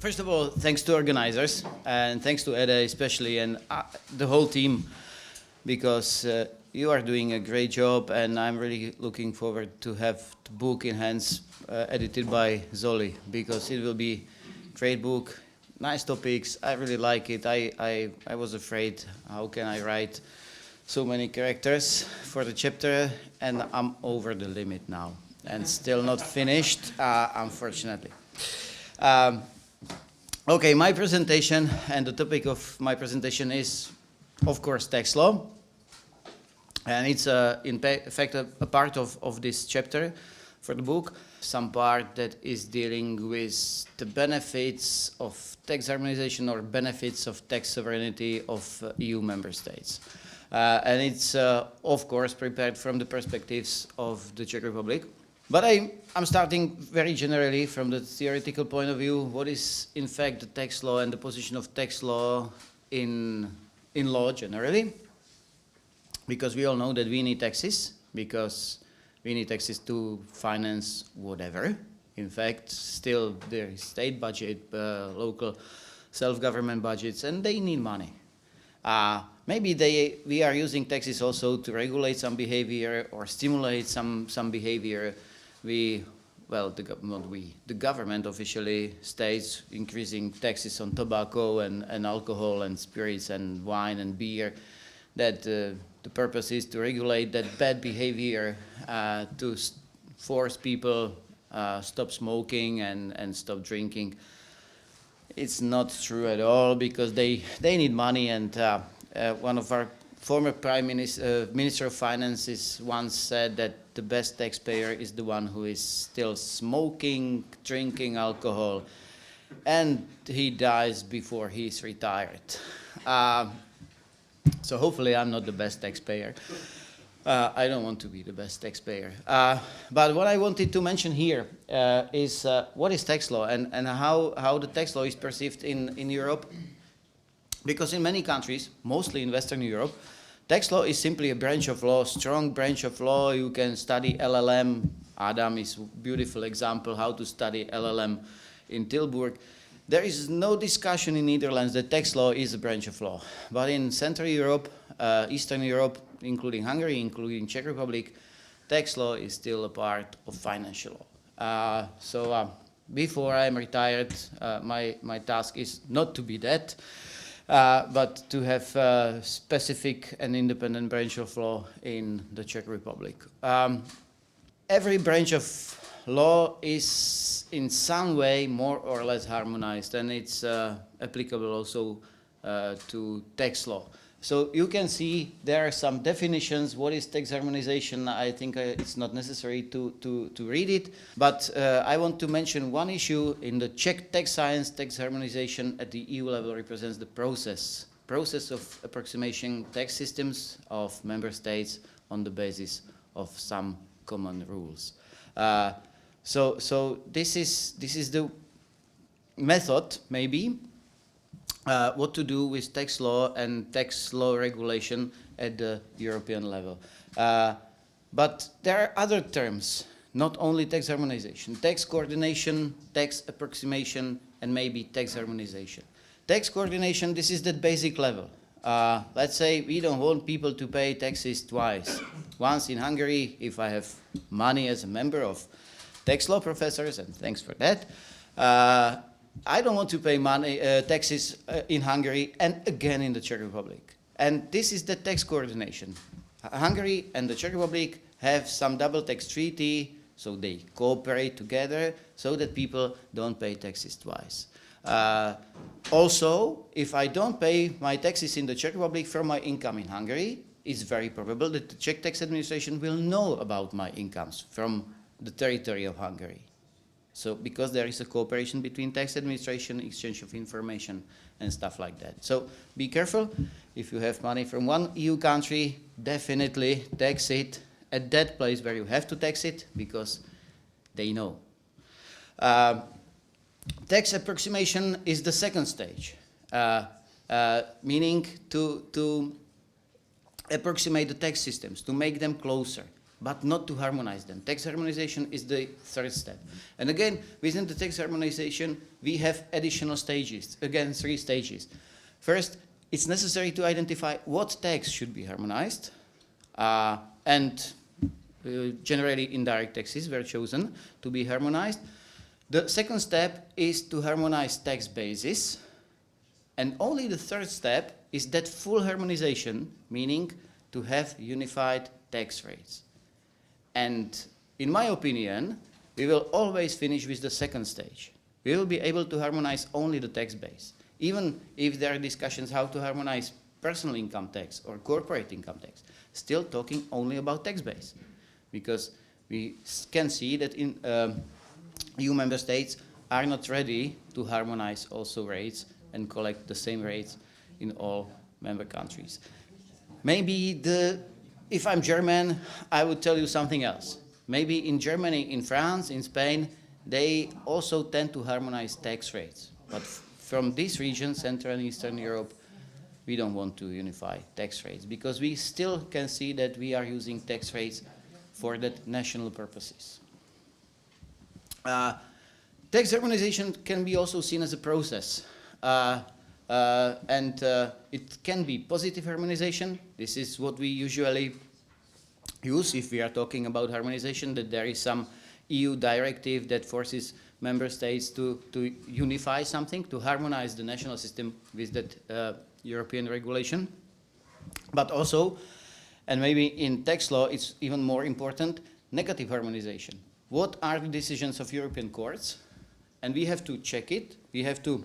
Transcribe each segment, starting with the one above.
First of all, thanks to organizers, and thanks to Ede especially, and the whole team, because you are doing a great job, and I'm really looking forward to have the book in hands edited by Zoli, because it will be a great book, nice topics. I really like it. I was afraid, how can I write so many characters for the chapter, and I'm over the limit now, and still not finished, unfortunately. Okay, my presentation, and the topic of my presentation is, of course, tax law. And it's, in fact, a part of this chapter for the book. Some part that is dealing with the benefits of tax harmonization or benefits of tax sovereignty of EU member states. And it's, of course, prepared from the perspectives of the Czech Republic. But I'm starting very generally from the theoretical point of view. What is, in fact, the tax law and the position of tax law in law generally? Because we all know that we need taxes, because we need taxes to finance whatever. In fact, still there is state budget, local self-government budgets, and they need money. Maybe we are using taxes also to regulate some behavior or stimulate some behavior. The government officially states increasing taxes on tobacco and alcohol and spirits and wine and beer, that the purpose is to regulate that bad behavior, to force people stop smoking and stop drinking. It's not true at all, because they need money, and one of our former Minister of Finances once said that the best taxpayer is the one who is still smoking, drinking alcohol, and he dies before he's retired. So hopefully I'm not the best taxpayer. I don't want to be the best taxpayer. But what I wanted to mention here is what is tax law, and how the tax law is perceived in Europe. Because in many countries, mostly in Western Europe, tax law is simply a branch of law, strong branch of law. You can study LLM. Adam is a beautiful example how to study LLM in Tilburg. There is no discussion in Netherlands that tax law is a branch of law. But in Central Europe, Eastern Europe, including Hungary, including Czech Republic, tax law is still a part of financial law. So before I'm retired, my task is not to be that, but to have a specific and independent branch of law in the Czech Republic. Every branch of law is in some way more or less harmonized, and it's applicable also to tax law. So you can see there are some definitions. What is tax harmonization? I think it's not necessary to read it, but I want to mention one issue. In the Czech tax science, tax harmonization at the EU level represents the process of approximation tax systems of member states on the basis of some common rules. So this is the method, maybe, what to do with tax law and tax law regulation at the European level. But there are other terms, not only tax harmonization, tax coordination, tax approximation, and maybe tax harmonization. Tax coordination, this is the basic level. Let's say we don't want people to pay taxes twice. Once in Hungary, if I have money as a member of tax law professors, and thanks for that, I don't want to pay taxes in Hungary and again in the Czech Republic. And this is the tax coordination. Hungary and the Czech Republic have some double tax treaty, so they cooperate together so that people don't pay taxes twice. Also, if I don't pay my taxes in the Czech Republic from my income in Hungary, it's very probable that the Czech tax administration will know about my incomes from the territory of Hungary. So because there is a cooperation between tax administration, exchange of information, and stuff like that. So be careful. If you have money from one EU country, definitely tax it at that place where you have to tax it, because they know. Tax approximation is the second stage, meaning to approximate the tax systems, to make them closer. but not to harmonize them. Tax harmonization is the third step. And again, within the tax harmonization, we have additional stages, again, 3 stages. First, it's necessary to identify what tax should be harmonized, and generally indirect taxes were chosen to be harmonized. The second step is to harmonize tax basis, and only the third step is that full harmonization, meaning to have unified tax rates. And in my opinion, we will always finish with the second stage. We will be able to harmonize only the tax base, even if there are discussions how to harmonize personal income tax or corporate income tax, still talking only about tax base, because we can see that in EU member states are not ready to harmonize also rates and collect the same rates in all member countries. Maybe if I'm German, I would tell you something else. Maybe in Germany, in France, in Spain, they also tend to harmonize tax rates. But from this region, Central and Eastern Europe, we don't want to unify tax rates because we still can see that we are using tax rates for that national purposes. Tax harmonization can be also seen as a process. It can be positive harmonization. This is what we usually use if we are talking about harmonization, that there is some EU directive that forces member states to unify something, to harmonize the national system with that European regulation. But also, and maybe in tax law it's even more important, negative harmonization. What are the decisions of European courts? And we have to check it. We have to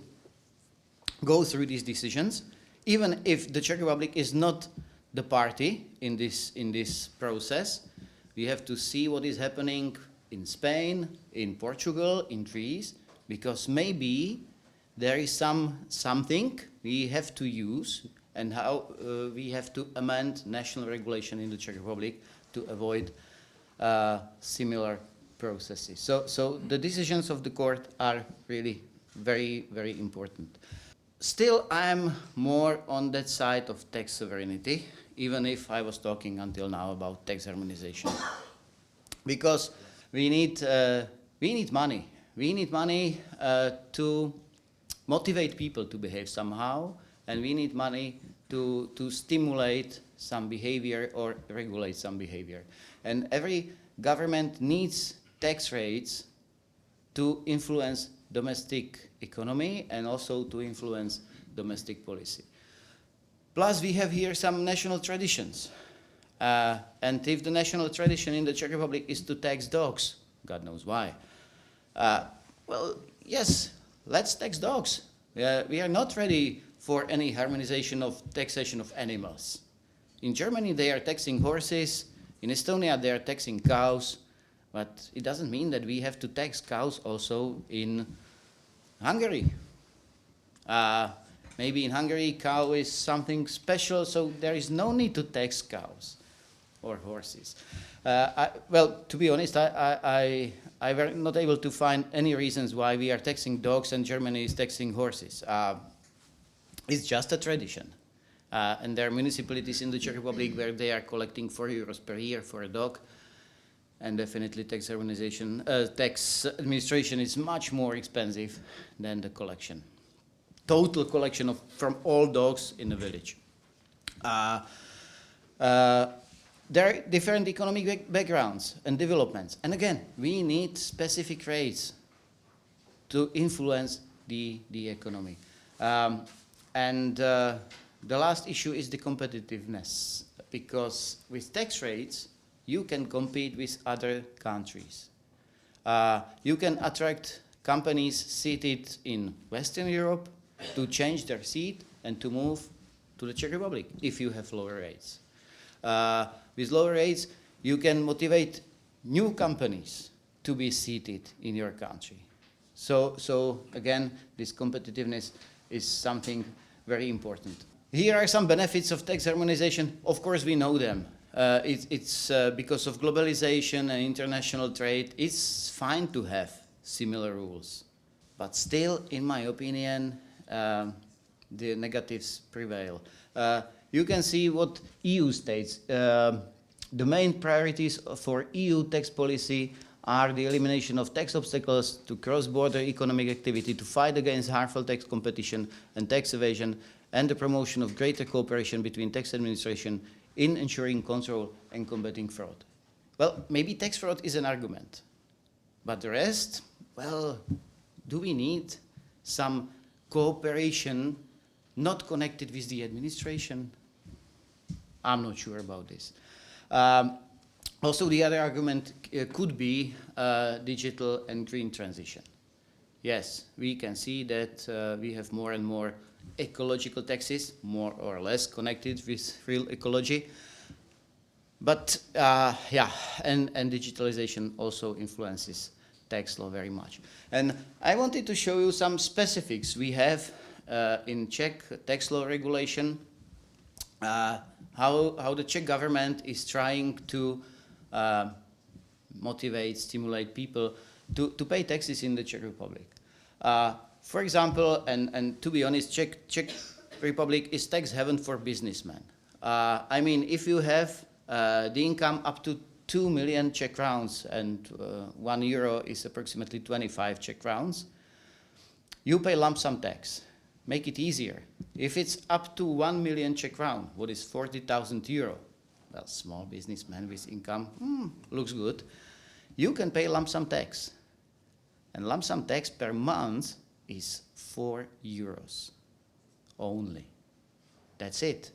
go through these decisions, even if the Czech Republic is not the party in this process. We have to see what is happening in Spain, in Portugal, in Greece, because maybe there is something we have to use and how we have to amend national regulation in the Czech Republic to avoid similar processes. So the decisions of the court are really very, very important. Still, I'm more on that side of tax sovereignty, even if I was talking until now about tax harmonization. Because we need money. We need money to motivate people to behave somehow, and we need money to stimulate some behavior or regulate some behavior. And every government needs tax rates to influence domestic economy and also to influence domestic policy. Plus, we have here some national traditions. And if the national tradition in the Czech Republic is to tax dogs, God knows why. Well, yes, let's tax dogs. We are not ready for any harmonization of taxation of animals. In Germany, they are taxing horses. In Estonia, they are taxing cows. But it doesn't mean that we have to tax cows also in Hungary. Maybe in Hungary, cow is something special, so there is no need to tax cows or horses. Well, to be honest, I were not able to find any reasons why we are taxing dogs and Germany is taxing horses. It's just a tradition. And there are municipalities in the Czech Republic where they are collecting €4 per year for a dog. And definitely tax harmonization, tax administration is much more expensive than the collection. Total collection from all dogs in the village. There are different economic backgrounds and developments. And again, we need specific rates to influence the economy. The last issue is the competitiveness, because with tax rates, you can compete with other countries. You can attract companies seated in Western Europe to change their seat and to move to the Czech Republic if you have lower rates. With lower rates, you can motivate new companies to be seated in your country. So again, this competitiveness is something very important. Here are some benefits of tax harmonization. Of course, we know them. It's because of globalization and international trade, it's fine to have similar rules. But still, in my opinion, the negatives prevail. You can see what EU states The main priorities for EU tax policy are the elimination of tax obstacles to cross-border economic activity, to fight against harmful tax competition and tax evasion, and the promotion of greater cooperation between tax administration in ensuring control and combating fraud. Well, maybe tax fraud is an argument, but the rest, well, do we need some cooperation not connected with the administration? I'm not sure about this. Also, the other argument could be digital and green transition. Yes, we can see that we have more and more ecological taxes, more or less connected with real ecology. But yeah, and digitalization also influences tax law very much. And I wanted to show you some specifics we have in Czech tax law regulation, how the Czech government is trying to motivate, stimulate people to pay taxes in the Czech Republic. For example, and to be honest, Czech Republic is tax heaven for businessmen. I mean, if you have the income up to 2 million Czech crowns, and 1 euro is approximately 25 Czech crowns, you pay lump sum tax. Make it easier. If it's up to 1 million Czech crown, what is 40,000 euro? Well, small businessman with income, looks good. You can pay lump sum tax. And lump sum tax per month is 4 euros only. That's it.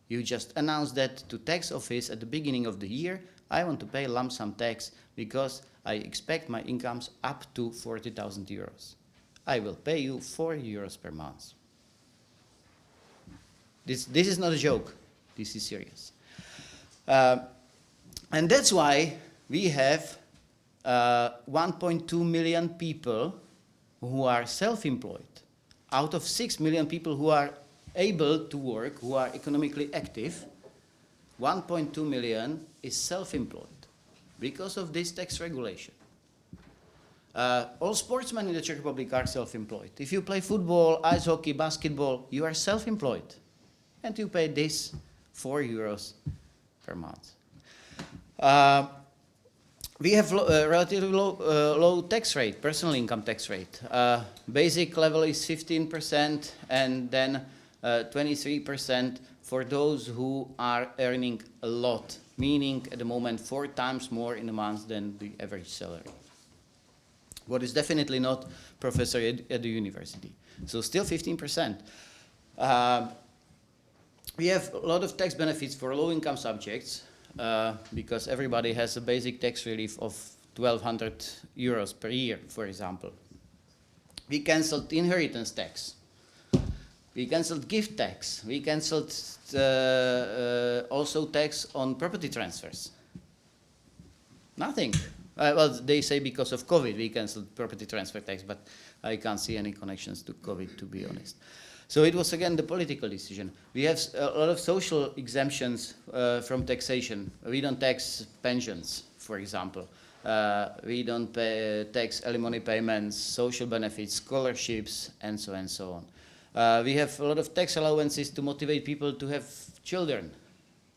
You just announce that to tax office at the beginning of the year, I want to pay lump sum tax because I expect my incomes up to 40,000 euros. I will pay you 4 euros per month. This is not a joke. This is serious. And that's why we have 1.2 million people who are self-employed. Out of 6 million people who are able to work, who are economically active, 1.2 million is self-employed because of this tax regulation. All sportsmen in the Czech Republic are self-employed. If you play football, ice hockey, basketball, you are self-employed. And you pay this 4 euros per month. We have relatively low tax rate, personal income tax rate. Basic level is 15% and then 23% for those who are earning a lot, meaning at the moment 4 times more in a month than the average salary. What is definitely not professor at the university. So still 15%. We have a lot of tax benefits for low-income subjects because everybody has a basic tax relief of 1,200 euros per year, for example. We cancelled inheritance tax. We cancelled gift tax. We cancelled also tax on property transfers. Nothing. Well, they say because of COVID we cancelled property transfer tax, but I can't see any connections to COVID, to be honest. So it was again the political decision. We have a lot of social exemptions from taxation. We don't tax pensions, for example. We don't tax alimony payments, social benefits, scholarships, and so on. We have a lot of tax allowances to motivate people to have children,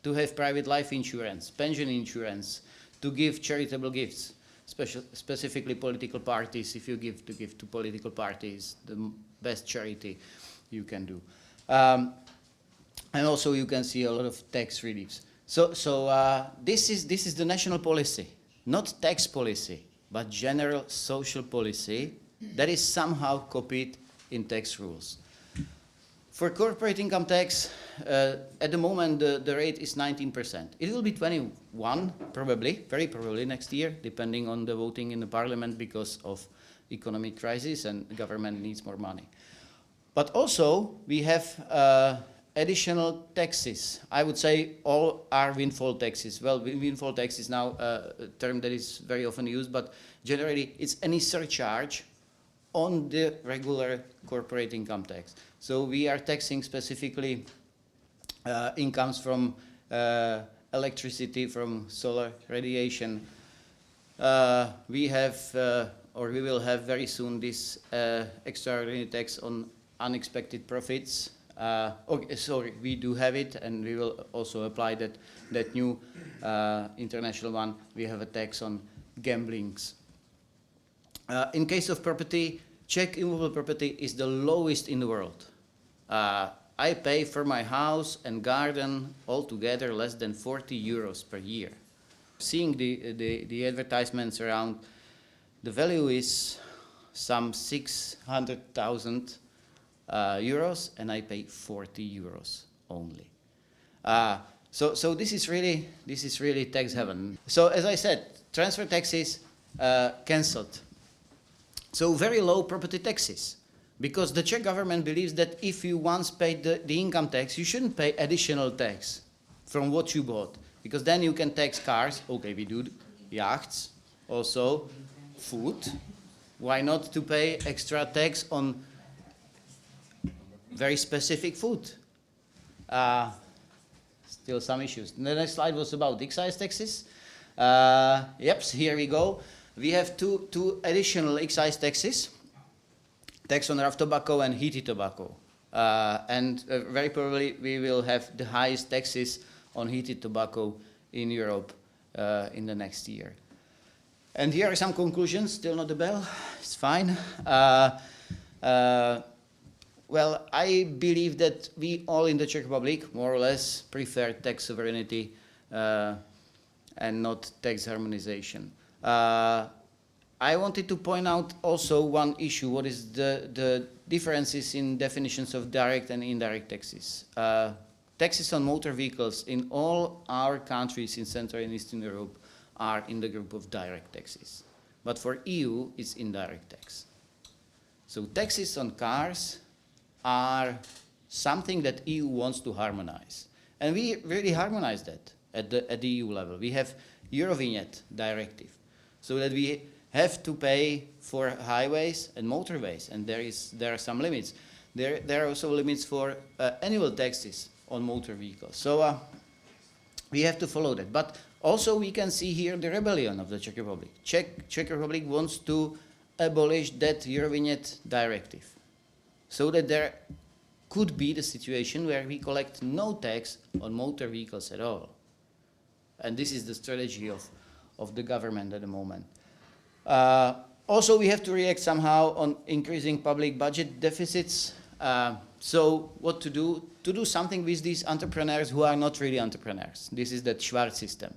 to have private life insurance, pension insurance, to give charitable gifts, specifically political parties. If you give to political parties, the best charity you can do. And also you can see a lot of tax reliefs. So this is the national policy, not tax policy, but general social policy that is somehow copied in tax rules. For corporate income tax, at the moment the rate is 19%. It will be 21 probably, very probably next year, depending on the voting in the parliament because of economic crisis and the government needs more money. But also we have additional taxes. I would say all are windfall taxes. Well, windfall tax is now a term that is very often used, but generally it's any surcharge on the regular corporate income tax. So we are taxing specifically incomes from electricity, from solar radiation. We have, or we will have very soon, this extraordinary tax on unexpected profits. Okay, sorry, we do have it, and we will also apply that new international one. We have a tax on gamblings. In case of property, Czech immovable property is the lowest in the world. I pay for my house and garden altogether less than 40 euros per year. Seeing the advertisements around, the value is some 600,000 euros, and I pay 40 euros only. So this is really tax heaven. So as I said, transfer taxes cancelled. So very low property taxes, because the Czech government believes that if you once paid the income tax, you shouldn't pay additional tax from what you bought, because then you can tax cars. Okay, we do yachts, also food. Why not to pay extra tax on very specific food? Still some issues. The next slide was about excise taxes. Yep, here we go. We have two additional excise taxes, tax on rough tobacco and heated tobacco. And very probably we will have the highest taxes on heated tobacco in Europe in the next year. And here are some conclusions, still not the bell, it's fine. Well, I believe that we all in the Czech Republic, more or less, prefer tax sovereignty and not tax harmonization. I wanted to point out also one issue, what is the differences in definitions of direct and indirect taxes. Taxes on motor vehicles in all our countries in Central and Eastern Europe are in the group of direct taxes. But for EU, it's indirect tax. So taxes on cars are something that EU wants to harmonize. And we really harmonize that at the EU level. We have Eurovignette directive, so that we have to pay for highways and motorways, and there are some limits. There are also limits for annual taxes on motor vehicles. So we have to follow that. But also we can see here the rebellion of the Czech Republic. Czech Republic wants to abolish that Eurovignette directive, so that there could be the situation where we collect no tax on motor vehicles at all. And this is the strategy of the government at the moment. Also, we have to react somehow on increasing public budget deficits. So what to do? To do something with these entrepreneurs who are not really entrepreneurs. This is the Schwarz system.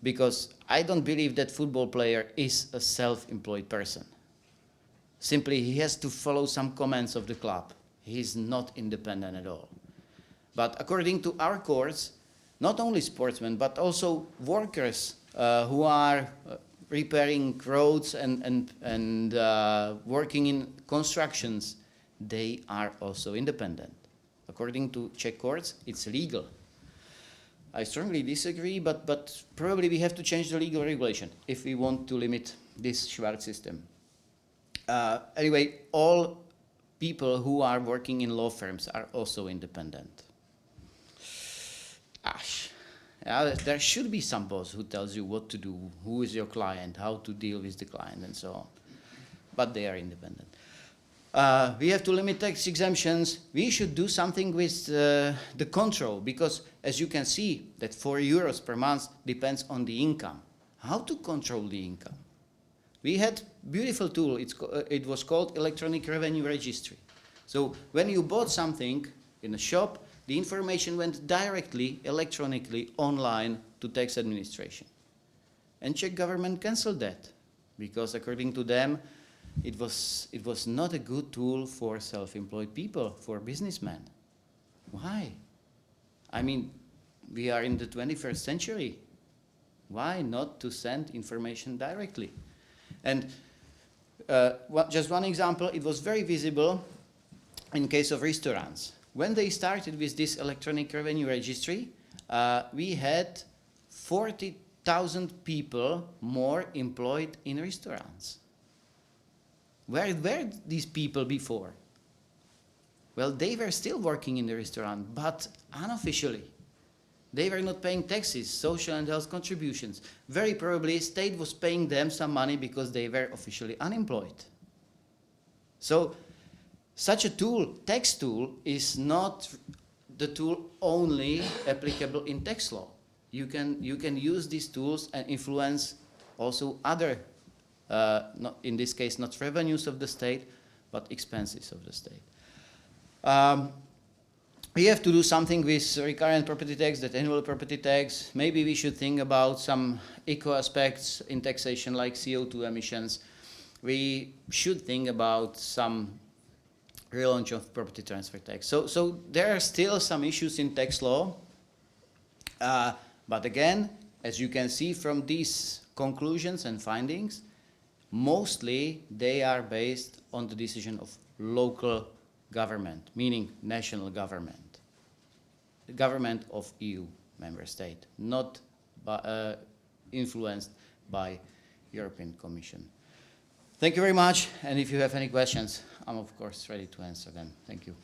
Because I don't believe that football player is a self-employed person. Simply, he has to follow some commands of the club. He is not independent at all. But according to our courts, not only sportsmen, but also workers who are repairing roads and working in constructions, they are also independent. According to Czech courts, it's legal. I strongly disagree, but probably we have to change the legal regulation if we want to limit this Schwarz system. Anyway, all people who are working in law firms are also independent. There should be some boss who tells you what to do, who is your client, how to deal with the client, and so on. But they are independent. We have to limit tax exemptions. We should do something with the control, because as you can see, that 4 euros per month depends on the income. How to control the income? We had beautiful tool. It was called electronic revenue registry. So when you bought something in a shop, the information went directly, electronically, online to tax administration. And Czech government cancelled that, because according to them, it was not a good tool for self-employed people, for businessmen. Why? I mean, we are in the 21st century. Why not to send information directly? And just one example, it was very visible in case of restaurants. When they started with this electronic revenue registry, we had 40,000 people more employed in restaurants. Where were these people before? Well, they were still working in the restaurant, but unofficially. They were not paying taxes, social and health contributions. Very probably, state was paying them some money because they were officially unemployed. So Such a tool, tax tool, is not the tool only applicable in tax law. You can use these tools and influence also other, not, in this case, not revenues of the state, but expenses of the state. We have to do something with recurrent property tax, that annual property tax. Maybe we should think about some eco aspects in taxation like CO2 emissions. We should think about some relaunch of property transfer tax. So there are still some issues in tax law. But again, as you can see from these conclusions and findings, mostly they are based on the decision of local government, meaning national government, the government of EU member state, not by, influenced by European Commission. Thank you very much, and if you have any questions, I'm of course ready to answer them. Thank you.